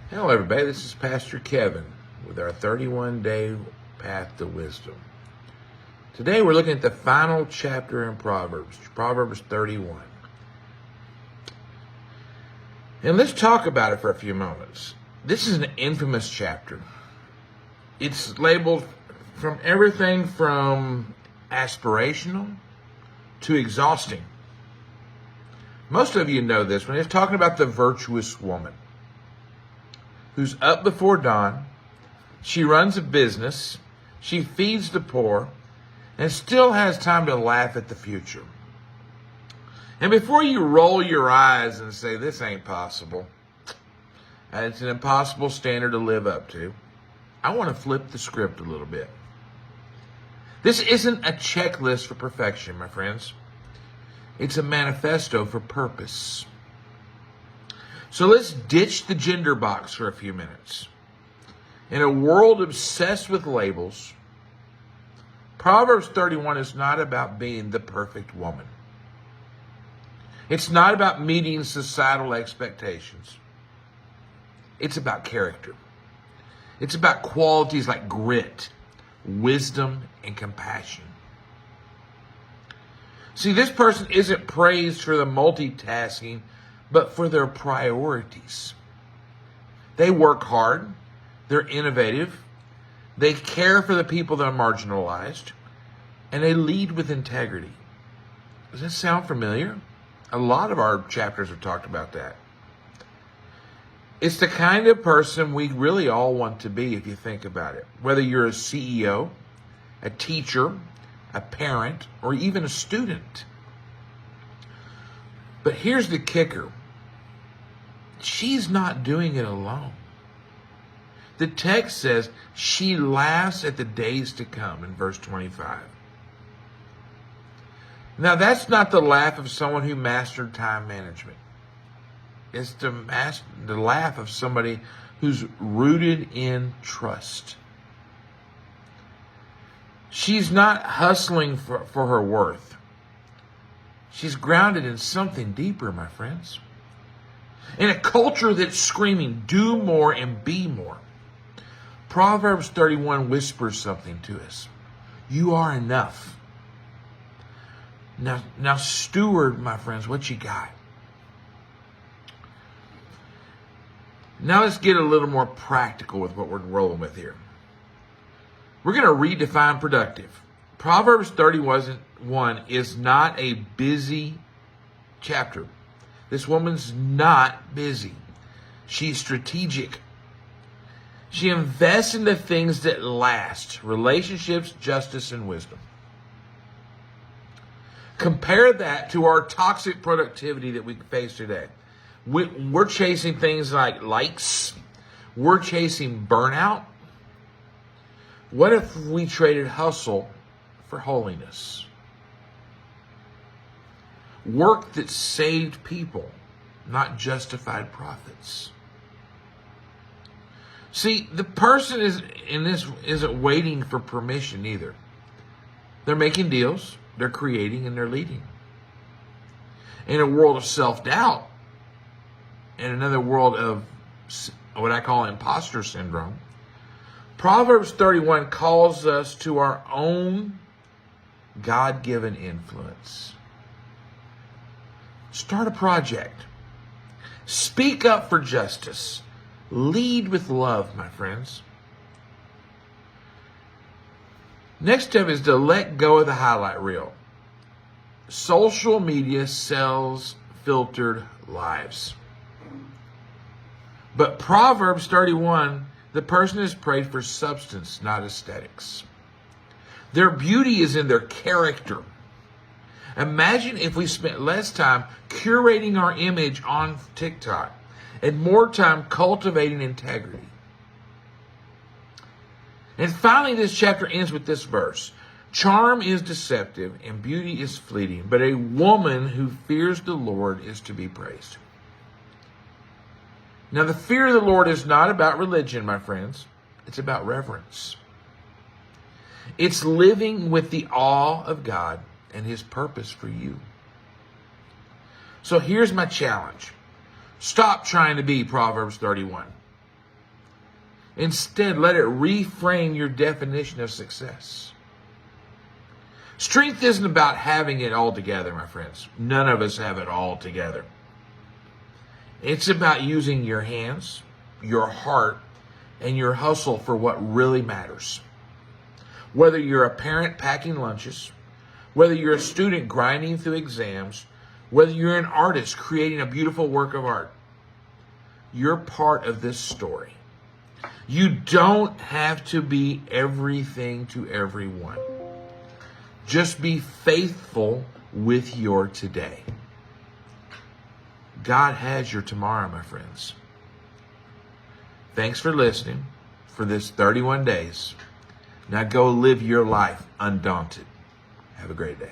Hello, everybody. This is Pastor Kevin with our 31-day path to wisdom. Today, we're looking at the final chapter in Proverbs, Proverbs 31. And let's talk about it for a few moments. This is an infamous chapter. It's labeled from everything from aspirational to exhausting. Most of you know this when it's talking about the virtuous woman who's up before dawn. She runs a business, she feeds the poor, and still has time to laugh at the future. And before you roll your eyes and say, this ain't possible, it's an impossible standard to live up to, I want to flip the script a little bit. This isn't a checklist for perfection, my friends. It's a manifesto for purpose. So let's ditch the gender box for a few minutes. In a world obsessed with labels, Proverbs 31 is not about being the perfect woman. It's not about meeting societal expectations. It's about character. It's about qualities like grit, wisdom, and compassion. See, this person isn't praised for the multitasking, but for their priorities. They work hard, they're innovative, they care for the people that are marginalized, and they lead with integrity. Does that sound familiar? A lot of our chapters have talked about that. It's the kind of person we really all want to be if you think about it. Whether you're a CEO, a teacher, a parent, or even a student. But here's the kicker. She's not doing it alone. The text says she laughs at the days to come in verse 25. Now that's not the laugh of someone who mastered time management. It's the laugh of somebody who's rooted in trust. She's not hustling for her worth. She's grounded in something deeper, my friends. In a culture that's screaming, do more and be more, Proverbs 31 whispers something to us. You are enough. Now steward, my friends, what you got. Now let's get a little more practical with what we're rolling with here. We're going to redefine productive. Proverbs 31 is not a busy chapter. This woman's not busy. She's strategic. She invests in the things that last: relationships, justice, and wisdom. Compare that to our toxic productivity that we face today. We're chasing things like likes. We're chasing burnout. What if we traded hustle for holiness? Work that saved people, not justified profits. See, the person isn't waiting for permission either. They're making deals, they're creating, and they're leading. In a world of self-doubt, in another world of what I call imposter syndrome, Proverbs 31 calls us to our own God-given influence. Start a project. Speak up for justice. Lead with love, my friends. Next step is to let go of the highlight reel. Social media sells filtered lives. But Proverbs 31, the person is prayed for substance, not aesthetics. Their beauty is in their character. Imagine if we spent less time curating our image on TikTok and more time cultivating integrity. And finally, this chapter ends with this verse. Charm is deceptive and beauty is fleeting, but a woman who fears the Lord is to be praised. Now, the fear of the Lord is not about religion, my friends. It's about reverence. It's living with the awe of God and His purpose for you. So here's my challenge. Stop trying to be Proverbs 31. Instead, let it reframe your definition of success. Strength isn't about having it all together, my friends. None of us have it all together. It's about using your hands, your heart, and your hustle for what really matters. Whether you're a parent packing lunches, whether you're a student grinding through exams, whether you're an artist creating a beautiful work of art, you're part of this story. You don't have to be everything to everyone. Just be faithful with your today. God has your tomorrow, my friends. Thanks for listening for this 31 days. Now go live your life undaunted. Have a great day.